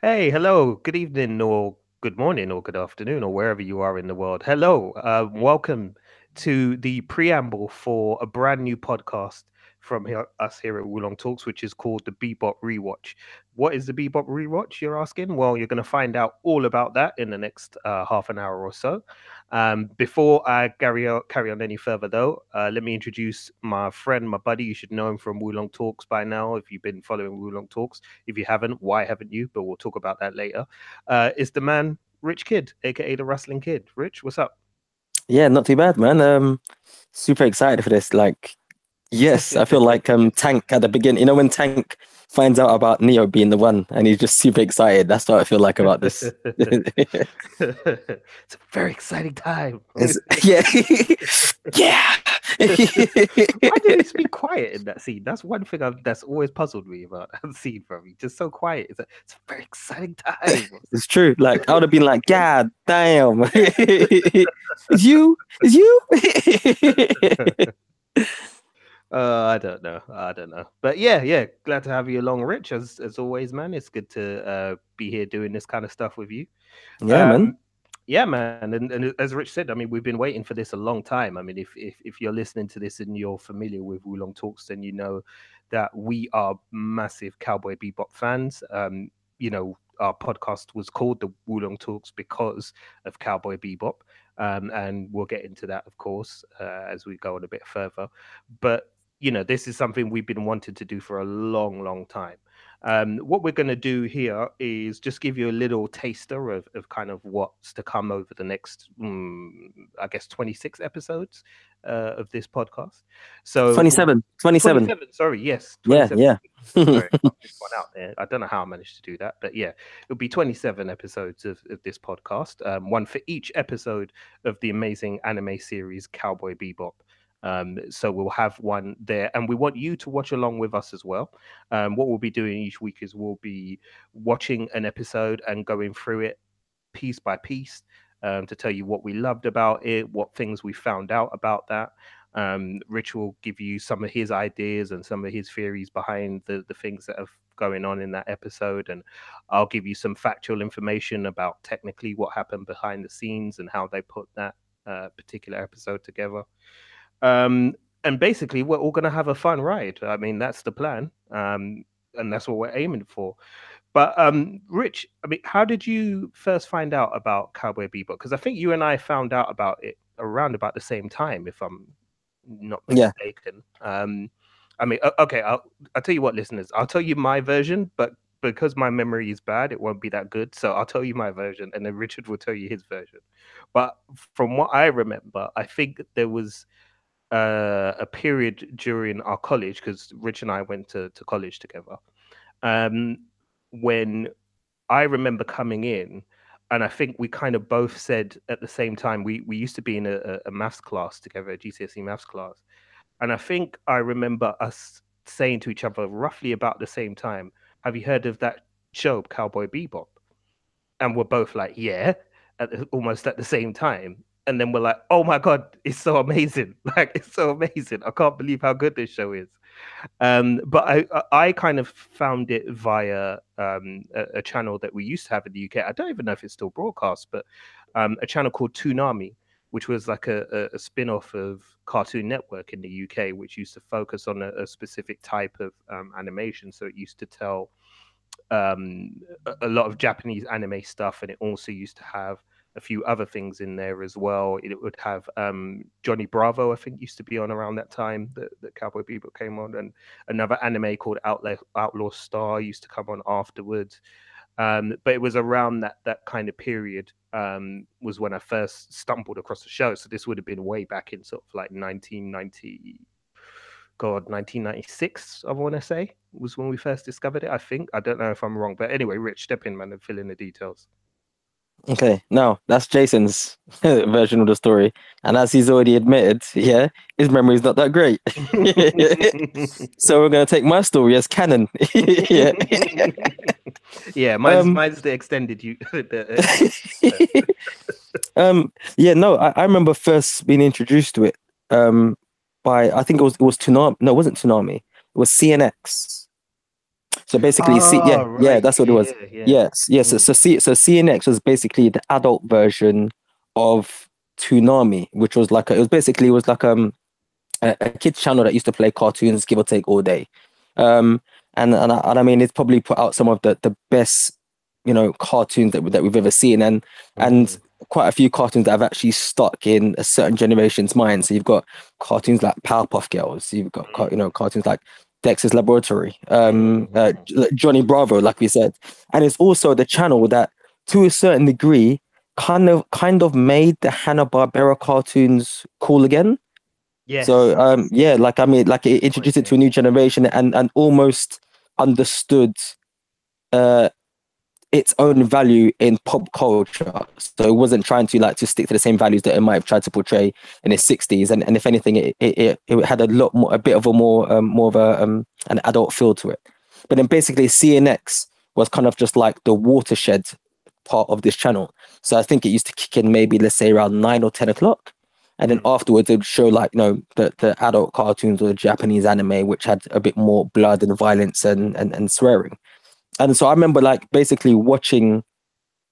Hey, hello, good evening, or good morning, or good afternoon, or wherever you are in the world. Hello, welcome to the preamble for a brand new podcast from us here at Wulong Talks, which is called the Bebop Rewatch. What is the Bebop Rewatch, you're asking? Well, you're going to find out all about that in the next half an hour or so. Before I carry on any further, though, let me introduce my friend, my buddy. You should know him from Wulong Talks by now if you've been following Wulong Talks. If you haven't, why haven't you? But we'll talk about that later. Is the man Rich Kid, aka the Rustling Kid. Rich, what's up? Yeah, not too bad, man. Super excited for this. Yes, I feel like Tank at the beginning. You know when Tank finds out about Neo being the one, and he's just super excited. That's what I feel like about this. It's a very exciting time. It's, yeah, yeah. Why did he speak quiet in that scene? That's one thing that's always puzzled me about that scene from him. Just so quiet. It's a very exciting time. It's true. Like I would have been like, God damn, it's you, it's you. I don't know. I don't know. But yeah. Glad to have you along, Rich. As always, man. It's good to be here doing this kind of stuff with you. Yeah, man. Um, yeah, man. And as Rich said, I mean, we've been waiting for this a long time. I mean, if you're listening to this and you're familiar with Wulong Talks, then you know that we are massive Cowboy Bebop fans. Our podcast was called the Wulong Talks because of Cowboy Bebop. And we'll get into that, of course, as we go on a bit further. But this is something we've been wanting to do for a long time. What we're going to do here is just give you a little taster of kind of what's to come over the next, I guess, 26 episodes of this podcast. So 27, 27. 27, sorry, yes, Yeah, 27. yeah. Sorry, I popped this one out there. I don't know how I managed to do that, but yeah, it'll be 27 episodes of this podcast, one for each episode of the amazing anime series Cowboy Bebop. So we'll have one there, and we want you to watch along with us as well. What we'll be doing each week is we'll be watching an episode and going through it piece by piece to tell you what we loved about it, what things we found out about that. Rich will give you some of his ideas and some of his theories behind the things that are going on in that episode, and I'll give you some factual information about technically what happened behind the scenes and how they put that particular episode together. And basically, we're all going to have a fun ride. I mean, that's the plan, and that's what we're aiming for. But Rich, I mean, how did you first find out about Cowboy Bebop? Because I think you and I found out about it around about the same time, if I'm not Yeah. mistaken. I mean, okay, I'll tell you what, listeners, I'll tell you my version, but because my memory is bad, it won't be that good. So I'll tell you my version, and then Richard will tell you his version. But from what I remember, I think there was a period during our college, because Rich and I went to college together, um, when I remember coming in, and I think we kind of both said at the same time, we used to be in a maths class together, a GCSE maths class. And I think I remember us saying to each other roughly about the same time, have you heard of that show, Cowboy Bebop? And we're both like, yeah, almost at the same time. And then we're like, oh my God, it's so amazing. Like, it's so amazing. I can't believe how good this show is. But I kind of found it via a channel that we used to have in the UK. I don't even know if it's still broadcast, but a channel called Toonami, which was like a spin-off of Cartoon Network in the UK, which used to focus on a specific type of animation. So it used to tell a lot of Japanese anime stuff, and it also used to have a few other things in there as well. It would have Johnny Bravo, I think, used to be on around that time that Cowboy Bebop came on, and another anime called Outlaw Star used to come on afterwards. But it was around that kind of period was when I first stumbled across the show. So this would have been way back in sort of like 1990. God, 1996, I want to say, was when we first discovered it, I think. I don't know if I'm wrong. But anyway, Rich, step in, man, and fill in the details. Okay, now that's Jason's version of the story, and as he's already admitted, yeah, his memory is not that great. So we're gonna take my story as canon. Yeah. Yeah, mine's the extended you. Yeah, no, I remember first being introduced to it by I think it was Toonami. No, it wasn't Toonami. It was CNX. So basically, Oh, yeah, right. that's what it was. Yeah, yeah. Yes, yes. Mm, So CNX was basically the adult version of Toonami, which was like it was basically it was like a kids channel that used to play cartoons, give or take, all day. Um, and I mean, it's probably put out some of the best, cartoons that we've ever seen, and mm, quite a few cartoons that have actually stuck in a certain generation's mind. So you've got cartoons like Powerpuff Girls, you've got mm, cartoons like Dexter's Laboratory, mm, Johnny Bravo, like we said, and it's also the channel that, to a certain degree, kind of made the Hanna Barbera cartoons cool again. yes. So yeah, like I mean, like it See what introduced you it to a mean. new generation and almost understood uh its own value in pop culture. So it wasn't trying to stick to the same values that it might have tried to portray in the 60s. And if anything, it had a lot more, a bit of a more of a an adult feel to it. But then basically CNX was kind of just like the watershed part of this channel. So I think it used to kick in maybe, let's say, around 9 or 10 o'clock. And then Mm, afterwards it would show like, the adult cartoons or the Japanese anime, which had a bit more blood and violence and swearing. And so I remember like basically watching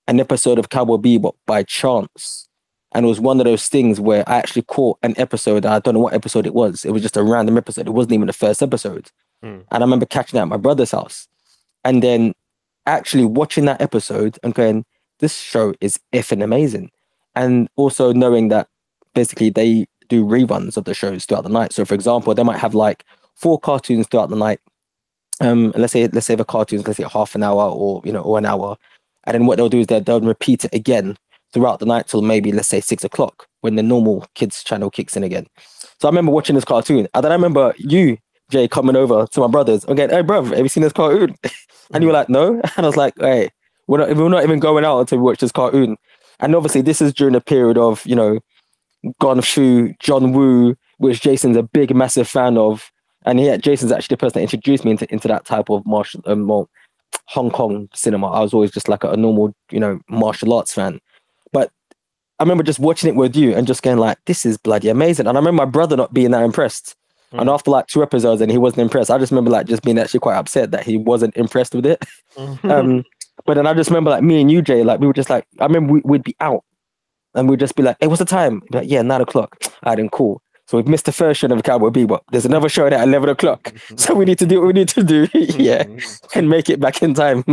an episode of Cowboy Bebop by chance. And it was one of those things where I actually caught an episode. I don't know what episode it was. It was just a random episode. It wasn't even the first episode. mm, And I remember catching it at my brother's house. And then actually watching that episode and going, this show is effing amazing. And also knowing that basically they do reruns of the shows throughout the night. So for example, they might have like four cartoons throughout the night. Let's say the cartoons, let's say half an hour or an hour, and then what they'll do is they'll repeat it again throughout the night till maybe, let's say, 6 o'clock when the normal kids channel kicks in again. So I remember watching this cartoon, and then I remember you, Jay, coming over to my brothers and going, "Hey, bro, have you seen this cartoon?" And you were mm, like, "No," and I was like, "Hey, we're not even going out until we watch this cartoon." And obviously, this is during a period of gone through John Woo, which Jason's a big, massive fan of. And yeah, Jason's actually the person that introduced me into that type of Hong Kong cinema. I was always just like a normal, martial arts fan. But I remember just watching it with you and just going like, this is bloody amazing. And I remember my brother not being that impressed. And mm, after like two episodes and he wasn't impressed, I just remember like just being actually quite upset that he wasn't impressed with it. mm. Um, but then I just remember like me and you, Jay, like we were just like, I remember we'd be out and we'd just be like, "Hey, what's the time?" Be like, "Yeah, 9 o'clock." I didn't call. So we've missed the first show of Cowboy Bebop. There's another show at 11 o'clock. So we need to do what we need to do, yeah, and make it back in time.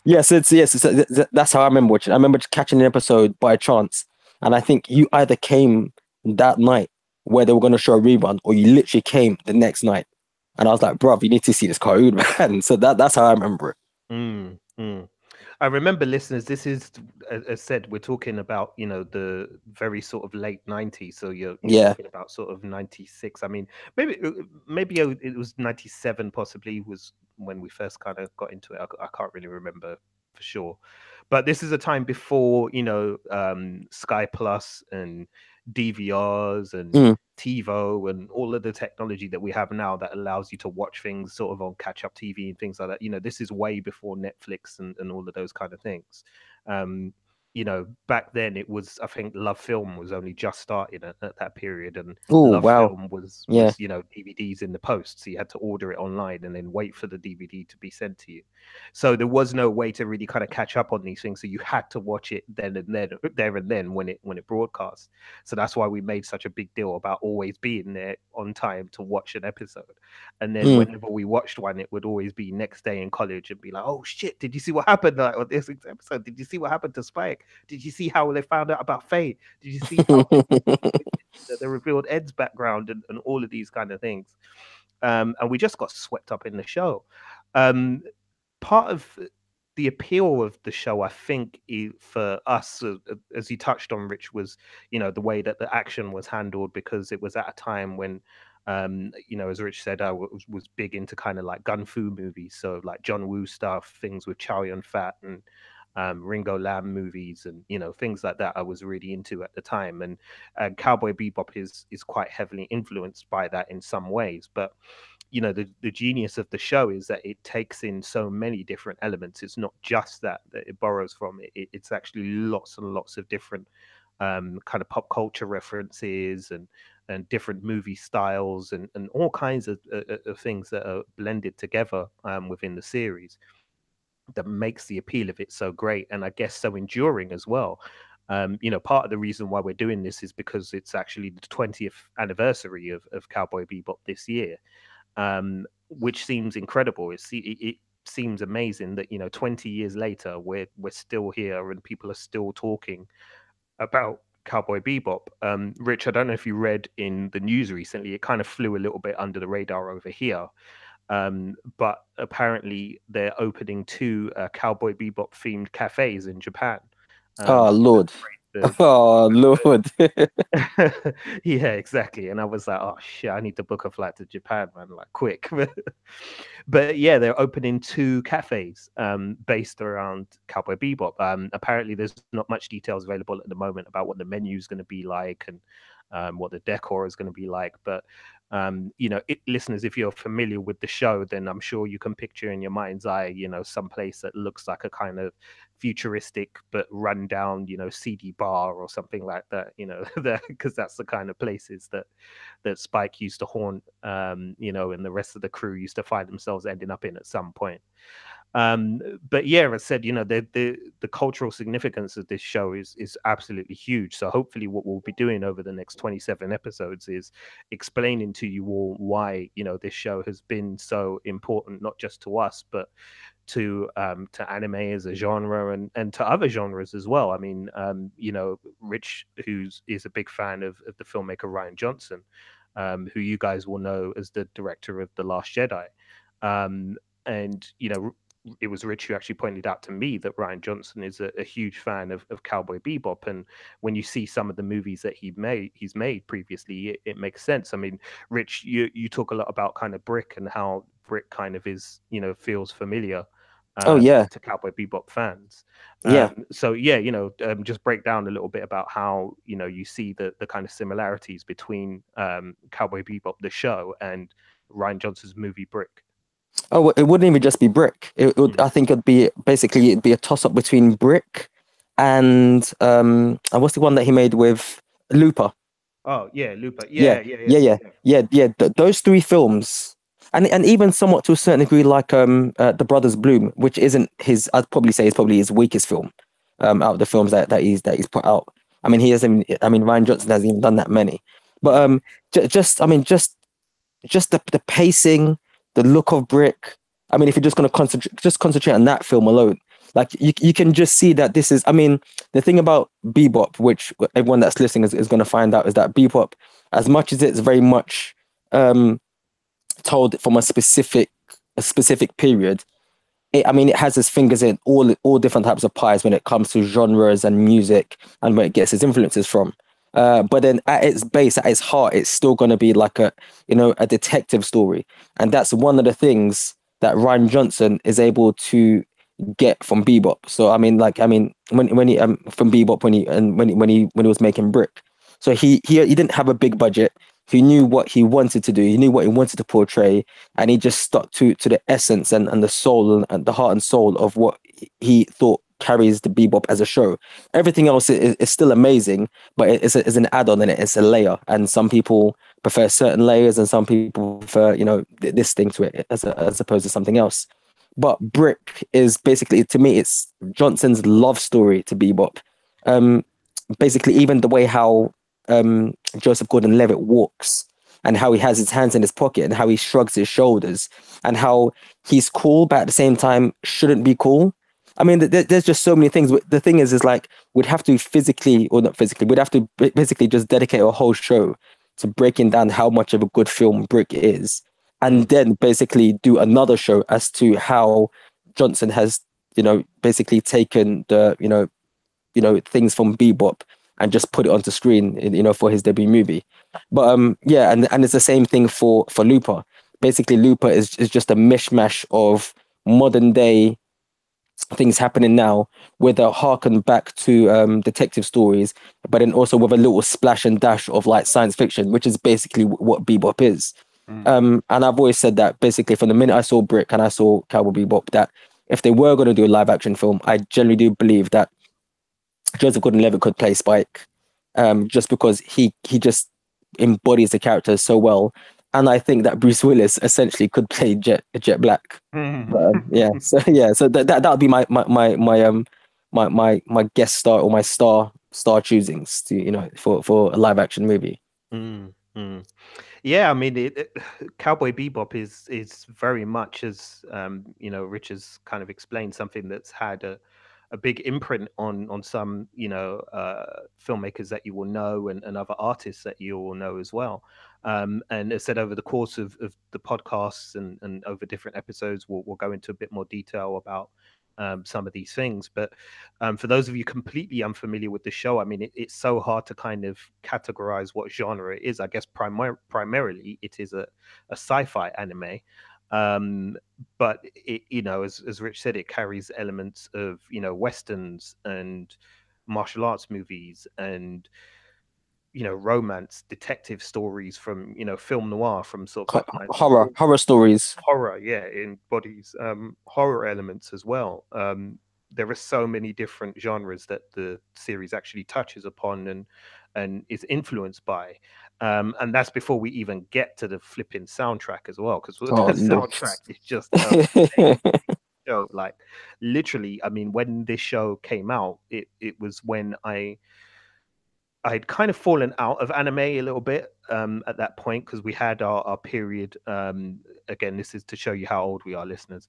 That's how I remember watching. I remember just catching an episode by chance, and I think you either came that night where they were going to show a rerun, or you literally came the next night. And I was like, "Bro, you need to see this cartoon, man." So that's how I remember it. Mm, mm. I remember, listeners, this is, as said, we're talking about, the very sort of late 90s. So you're Yeah. talking about sort of 96. I mean, maybe it was 97 possibly was when we first kind of got into it. I can't really remember for sure. But this is a time before, Sky Plus and DVRs and Mm, TiVo and all of the technology that we have now that allows you to watch things sort of on catch up TV and things like that. This is way before Netflix and all of those kind of things. Um, back then it was, I think Love Film was only just starting at that period, and oh Love wow. Film was Yeah. DVDs in the post, so you had to order it online and then wait for the DVD to be sent to you. So there was no way to really kind of catch up on these things, so you had to watch it then and then, there and then, when it broadcast. So that's why we made such a big deal about always being there on time to watch an episode. And then Mm. whenever we watched one, it would always be next day in college and be like, "Oh shit, did you see what happened like, on this episode? Did you see what happened to Spike? Did you see how they found out about Faye? Did you see how they revealed Ed's background and all of these kind of things?" And we just got swept up in the show. Um, Part of the appeal of the show, I think, for us, as you touched on, Rich, was the way that the action was handled, because it was at a time when, as Rich said, I was big into kind of like gun fu movies, so like John Woo stuff, things with Chow Yun Fat and Ringo Lam movies, and things like that. I was really into at the time, and Cowboy Bebop is quite heavily influenced by that in some ways, but the genius of the show is that it takes in so many different elements. It's not just that it borrows from it's actually lots and lots of different kind of pop culture references and and different movie styles and all kinds of things that are blended together within the series that makes the appeal of it so great and I guess so enduring as well. Part of the reason why we're doing this is because it's actually the 20th anniversary of Cowboy Bebop this year, which seems incredible. It seems amazing that 20 years later we're still here and people are still talking about Cowboy Bebop. Rich, I don't know if you read in the news recently, it kind of flew a little bit under the radar over here. But apparently, they're opening two Cowboy Bebop themed cafes in Japan. Oh Um, Lord. the, Oh Lord. yeah, exactly. And I was like, oh shit, I need to book a flight to Japan, man, like quick. But yeah, they're opening two cafes based around Cowboy Bebop. Apparently, there's not much details available at the moment about what the menu is going to be like and what the decor is going to be like. But listeners, if you're familiar with the show, then I'm sure you can picture in your mind's eye, some place that looks like a kind of futuristic but rundown, seedy bar or something like that. Because that's the kind of places that Spike used to haunt, and the rest of the crew used to find themselves ending up in at some point. But yeah, as I said, the cultural significance of this show is absolutely huge. So hopefully, what we'll be doing over the next 27 episodes is explaining to you all why this show has been so important, not just to us, but to anime as a genre and to other genres as well. I mean, Rich, is a big fan of the filmmaker Ryan Johnson, who you guys will know as the director of The Last Jedi. Um, and it was Rich who actually pointed out to me that Ryan Johnson is a huge fan of Cowboy Bebop, and when you see some of the movies that he's made previously, it makes sense. I mean, Rich, you talk a lot about kind of Brick and how Brick kind of is feels familiar Oh yeah. to Cowboy Bebop fans. Yeah. So yeah, just break down a little bit about how you see the kind of similarities between Cowboy Bebop the show and Ryan Johnson's movie Brick. Oh, well, it wouldn't even just be Brick. I think it'd be a toss up between Brick and what's the one that he made with Looper? Oh yeah, Looper. Yeah, Yeah, yeah, yeah, yeah, yeah, yeah. yeah. Those three films, and even somewhat to a certain degree, like The Brothers Bloom, which isn't his. I'd probably say is probably his weakest film, out of the films that he's put out. I mean, he hasn't. I mean, Ryan Johnson hasn't even done that many. But I mean, just the pacing, the look of Brick. I mean, if you're just going to concentrate on that film alone, like you can just see that this is. I mean, the thing about Bebop, which everyone that's listening is going to find out, is that Bebop, as much as it's very much um, told from a specific period, I mean, it has its fingers in all different types of pies when it comes to genres and music and where it gets its influences from. But then at its base, at its heart, it's still going to be like a detective story, and that's one of the things that Ryan Johnson is able to get from Bebop. So I mean, when he from Bebop when he was making Brick, so he didn't have a big budget. He knew what he wanted to do. He knew what he wanted to portray, and he just stuck to the essence and the soul and the heart and soul of what he thought carries the Bebop as a show. Everything else is still amazing, but it's an add-on and it's a layer. And some people prefer certain layers, and some people prefer this thing to it as opposed to something else. But Brick is basically, to me, it's Johnson's love story to Bebop. Um, Basically, even the way how Joseph Gordon-Levitt walks, and how he has his hands in his pocket, and how he shrugs his shoulders, and how he's cool, but at the same time shouldn't be cool. I mean, there's just so many things. The thing is like, we'd have to physically, or not physically, we'd have to basically just dedicate a whole show to breaking down how much of a good film Brick is, and Mm, then basically do another show as to how Johnson has, basically taken the things from Bebop and just put it onto screen, for his debut movie. But yeah, and it's the same thing for Looper. Basically, Looper is just a mishmash of modern day things happening now, with a harken back to detective stories, but then also with a little splash and dash of like science fiction, which is basically what Bebop is. mm, And I've always said that basically from the minute I saw Brick and I saw Cowboy Bebop, that if they were going to do a live action film, I generally do believe that Joseph Gordon-Levitt could play Spike, just because he just embodies the character so well. And I think that Bruce Willis essentially could play Jet Black. But yeah, so yeah, so that would be my guest star or my star choosings to for a live action movie. Mm, mm. Yeah, I mean, Cowboy Bebop is very much as Rich has kind of explained, something that's had a big imprint on some filmmakers that you will know, and other artists that you will know as well. And as said, over the course of the podcasts and over different episodes, we'll go into a bit more detail about some of these things. But for those of you completely unfamiliar with the show, I mean, it's so hard to kind of categorize what genre it is. I guess primarily it is a sci-fi anime. Um, but as Rich said, it carries elements of westerns and martial arts movies and romance, detective stories from film noir, from sort of behind Horror stories. horror. Yeah, it embodies horror elements as well. There are so many different genres that the series actually touches upon and is influenced by, and that's before we even get to the flipping soundtrack as well, because the Oh no. soundtrack is just show. Like, literally, I mean, when this show came out, it was when I'd kind of fallen out of anime a little bit at that point, because we had our period. Again, this is to show you how old we are, listeners.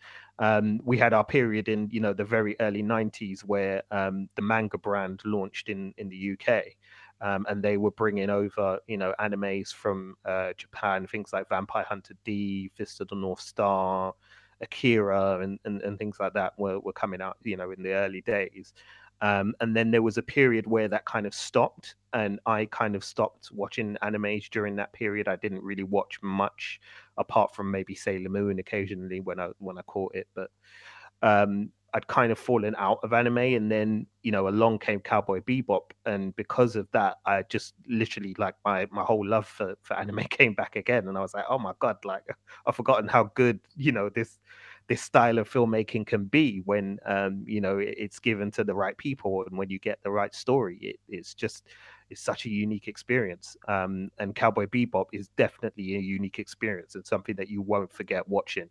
We had our period in the very early '90s where the manga brand launched in the UK, and they were bringing over animes from Japan, things like Vampire Hunter D, Fist of the North Star, Akira, and things like that were coming out in the early days. And then there was a period where that kind of stopped, and I kind of stopped watching animes during that period. I didn't really watch much, apart from maybe Sailor Moon occasionally when I caught it. But I'd kind of fallen out of anime, and then along came Cowboy Bebop, and because of that, I just literally, like, my whole love for anime came back again, and I was like, oh my god, like, I've forgotten how good this style of filmmaking can be when it's given to the right people, and when you get the right story. It's such a unique experience, and Cowboy Bebop is definitely a unique experience and something that you won't forget watching.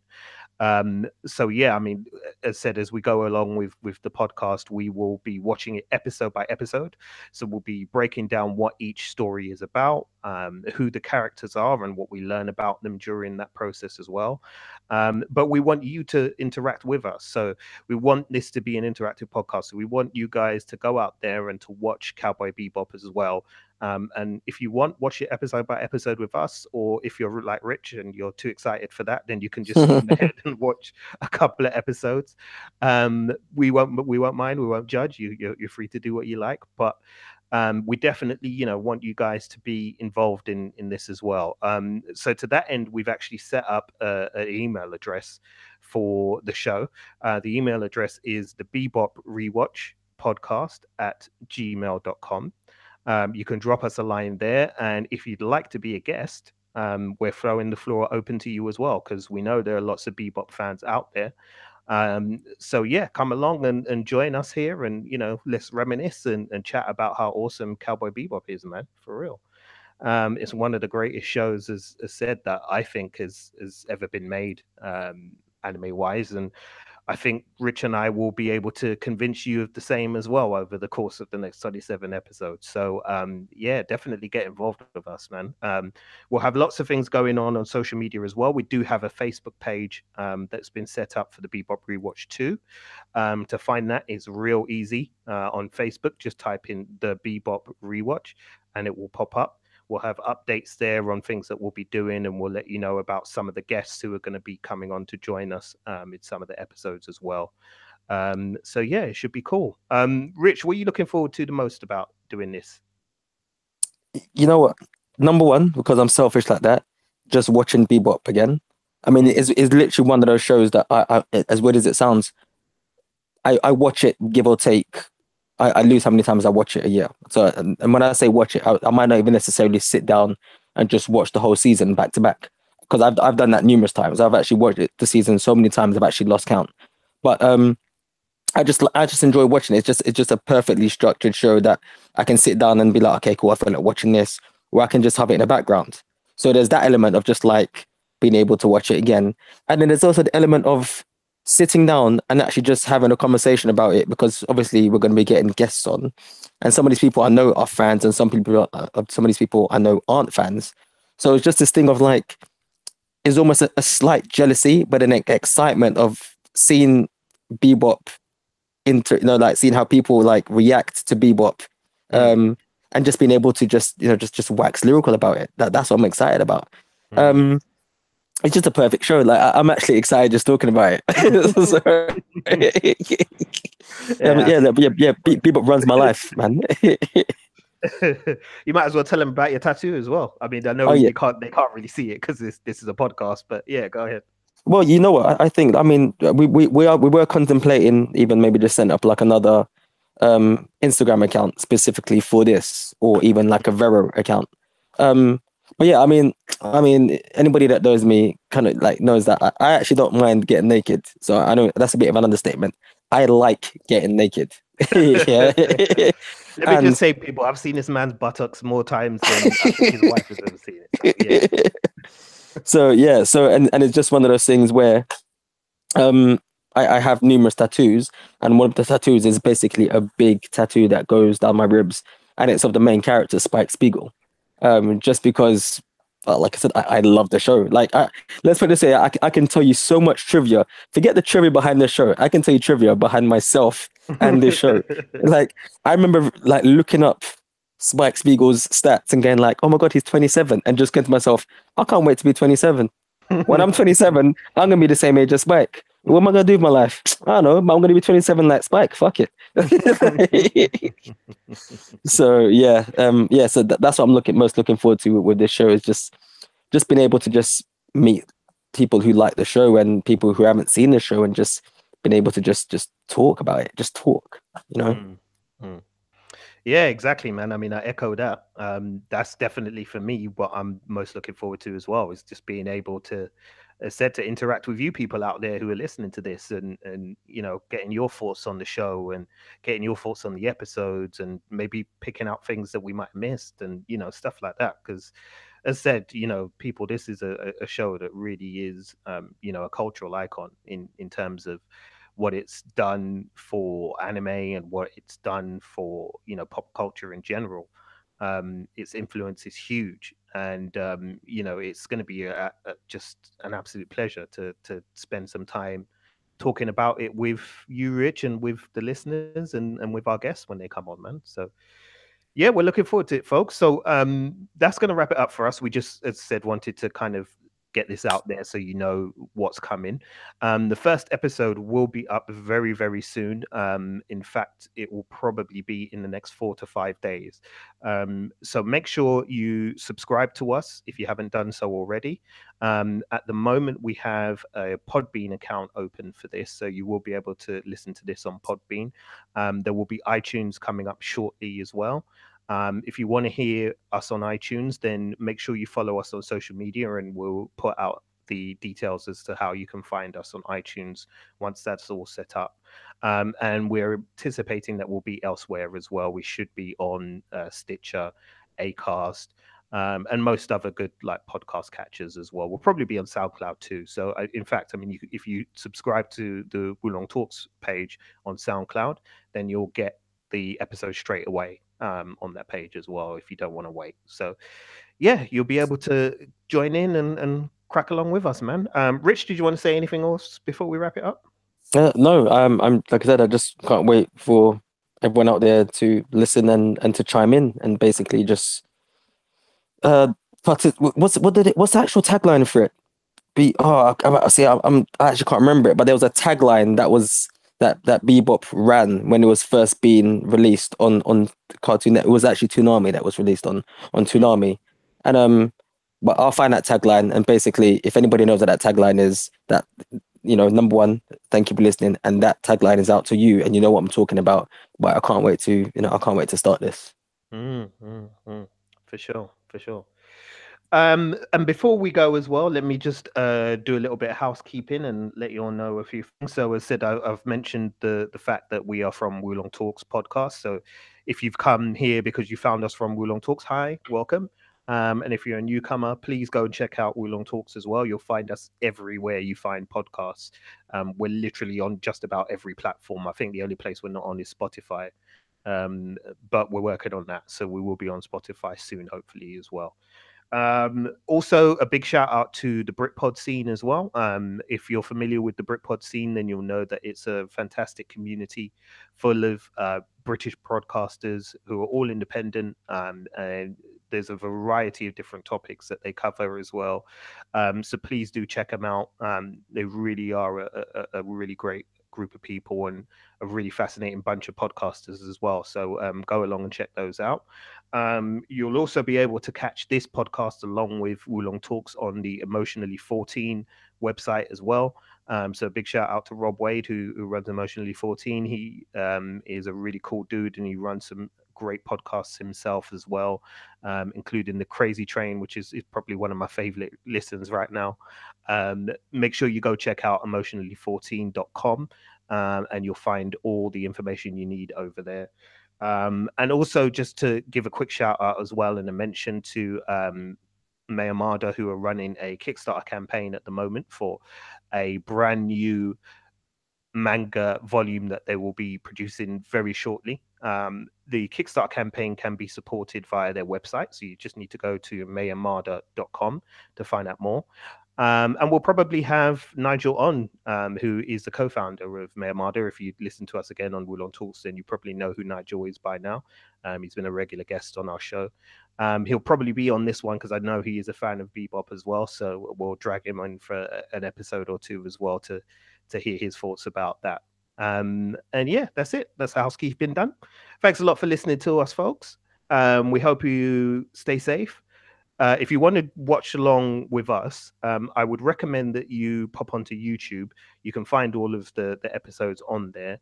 So yeah, I mean, as said, as we go along with the podcast, we will be watching it episode by episode. So we'll be breaking down what each story is about, who the characters are, and what we learn about them during that process as well. But we want you to interact with us. So we want this to be an interactive podcast. So we want you guys to go out there and to watch Cowboy Bebop as well. And if you want, watch it episode by episode with us, or if you're like Rich and you're too excited for that, then you can just skip ahead and watch a couple of episodes. We won't mind. We won't judge you. You're free to do what you like, but we definitely, want you guys to be involved in this as well. So to that end, we've actually set up an email address for the show. The email address is the Bebop Rewatch podcast at gmail.com. You can drop us a line there, and if you'd like to be a guest, we're throwing the floor open to you as well, because we know there are lots of Bebop fans out there. So yeah, come along and join us here, and let's reminisce and chat about how awesome Cowboy Bebop is, man, for real. It's one of the greatest shows, as said, that I think has ever been made, anime wise, and I think Rich and I will be able to convince you of the same as well over the course of the next 27 episodes. So, yeah, definitely get involved with us, man. We'll have lots of things going on social media as well. We do have a Facebook page that's been set up for the Bebop Rewatch 2. To find that is real easy on Facebook. Just type in the Bebop Rewatch and it will pop up. We'll have updates there on things that we'll be doing, and we'll let you know about some of the guests who are going to be coming on to join us in some of the episodes as well. So yeah, it should be cool. Rich, what are you looking forward to the most about doing this? You know what? Number one, because I'm selfish like that, just watching Bebop again. I mean, it's literally one of those shows that I as weird as it sounds, I watch it, give or take. I lose how many times I watch it a year. So, and when I say watch it, I might not even necessarily sit down and just watch the whole season back to back, because I've done that numerous times. I've actually watched the season so many times I've actually lost count. But I just enjoy watching it. It's just a perfectly structured show that I can sit down and be like, okay, cool, I feel like watching this, where I can just have it in the background. So there's that element of just like being able to watch it again. And then there's also the element of sitting down and actually just having a conversation about it, because obviously we're going to be getting guests on, and some of these people I know are fans, and some of these people I know aren't fans. So it's just this thing of like, it's almost a slight jealousy, but an excitement of seeing Bebop like seeing how people like react to Bebop, Mm, and just being able to just just wax lyrical about it. That's what I'm excited about. mm. Um, it's just a perfect show. Like I'm actually excited just talking about it. So, Yeah, Bebop runs my life, man. you might as well tell them about your tattoo as well. I mean, I know Oh yeah. you can't, they can't really see it because this is a podcast, but yeah, go ahead. Well, you know what? I think. I mean, we were contemplating even maybe just setting up like another Instagram account specifically for this, or even like a Vero account. Um, but yeah, I mean, anybody that knows me kind of like knows that I actually don't mind getting naked. So I know that's a bit of an understatement. I like getting naked. Yeah. Let me just And say, people, I've seen this man's buttocks more times than I think his wife has ever seen it. So yeah. so yeah, so and it's just one of those things where um I have numerous tattoos, and one of the tattoos is basically a big tattoo that goes down my ribs, and it's of the main character, Spike Spiegel. Just because, like I said, I love the show. Like, let's put it this way, I can tell you so much trivia. Forget the trivia behind the show. I can tell you trivia behind myself and this show. Like, I remember like looking up Spike Spiegel's stats and going like, oh my God, he's 27. And just going to myself, I can't wait to be 27. When I'm 27, I'm gonna be the same age as Spike. What am I gonna do with my life? I don't know, but I'm gonna be 27 like Spike. Fuck it. So yeah, yeah. So that's what I'm most looking forward to with this show, is just being able to just meet people who like the show and people who haven't seen the show, and just being able to just talk about it, just talk. You know. Mm, mm. Yeah, exactly, man. I mean, I echo that. That's definitely for me what I'm most looking forward to as well, is just being able to, as said, to interact with you people out there who are listening to this, and getting your thoughts on the show and getting your thoughts on the episodes, and maybe picking out things that we might have missed, and stuff like that. Because as said, people, this is a show that really is, a cultural icon in terms of what it's done for anime and what it's done for pop culture in general. Its influence is huge, and it's going to be just an absolute pleasure to spend some time talking about it with you, Rich, and with the listeners, and with our guests when they come on, man. So yeah, we're looking forward to it, folks. So that's going to wrap it up for us. We just, as I said, wanted to kind of get this out there so you know what's coming. The first episode will be up very, very soon. In fact, it will probably be in the next 4 to 5 days. So make sure you subscribe to us if you haven't done so already. At the moment, we have a Podbean account open for this, so you will be able to listen to this on Podbean. There will be iTunes coming up shortly as well. If you want to hear us on iTunes, then make sure you follow us on social media, and we'll put out the details as to how you can find us on iTunes once that's all set up. And we're anticipating that we'll be elsewhere as well. We should be on Stitcher, Acast, and most other good like podcast catchers as well. We'll probably be on SoundCloud too. So, in fact, I mean, if you subscribe to the Wulong Talks page on SoundCloud, then you'll get the episode straight away on that page as well if you don't want to wait. So, yeah, you'll be able to join in and crack along with us, man. Rich, did you want to say anything else before we wrap it up? No, I'm like I said, I just can't wait for everyone out there to listen and to chime in, and basically just uh what's the actual tagline for it? I actually can't remember it, but there was a tagline that was that Bebop ran when it was first being released on Cartoon Network. It was actually Toonami that was released on Mm. Toonami, and but I'll find that tagline, and basically, if anybody knows what that tagline is, that number one, thank you for listening, and that tagline is out to you, and you know what I'm talking about. But I can't wait to start this. Mm, mm, mm. For sure, for sure. And before we go as well, let me just do a little bit of housekeeping and let you all know a few things. So, as said, I've mentioned the fact that we are from Wulong Talks podcast. So, if you've come here because you found us from Wulong Talks, hi, welcome. And if you're a newcomer, please go and check out Oolong Talks as well. You'll find us everywhere you find podcasts. We're literally on just about every platform. I think the only place we're not on is Spotify. Um, but we're working on that. So we will be on Spotify soon, hopefully, as well. Also, a big shout out to the Britpod scene as well. If you're familiar with the Britpod scene, then you'll know that it's a fantastic community full of British broadcasters who are all independent, and there's a variety of different topics that they cover as well. So please do check them out. They really are a really great group of people and a really fascinating bunch of podcasters as well. So go along and check those out. You'll also be able to catch this podcast along with Wulong Talks on the Emotionally 14 website as well. So a big shout out to Rob Wade, who runs Emotionally 14. He is a really cool dude and he runs some great podcasts himself as well, including The Crazy Train, which is probably one of my favorite listens right now. Make sure you go check out emotionally14.com, and you'll find all the information you need over there. And also, just to give a quick shout out as well and a mention to Mayamada, who are running a Kickstarter campaign at the moment for a brand new manga volume that they will be producing very shortly. The Kickstarter campaign can be supported via their website, so you just need to go to mayamada.com to find out more. And we'll probably have Nigel on, who is the co-founder of Mayamada. If you listen to us again on Wulon Talks, then you probably know who Nigel is by now. He's been a regular guest on our show. He'll probably be on this one because I know he is a fan of Bebop as well. So we'll drag him in for an episode or two as well to hear his thoughts about that. And yeah, that's it. That's housekeeping done. Thanks a lot for listening to us, folks. We hope you stay safe. If you want to watch along with us, I would recommend that you pop onto YouTube. You can find all of the episodes on there.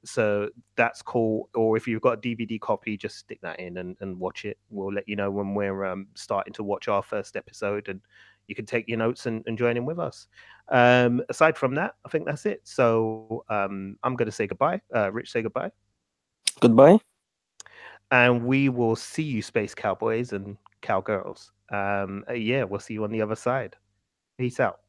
So that's cool. Or if you've got a DVD copy, just stick that in and watch it. We'll let you know when we're starting to watch our first episode, and you can take your notes and join in with us. Aside from that, I think that's it. So I'm going to say goodbye. Rich, say goodbye. Goodbye. And we will see you, Space Cowboys and Cowgirls. Yeah, we'll see you on the other side. Peace out.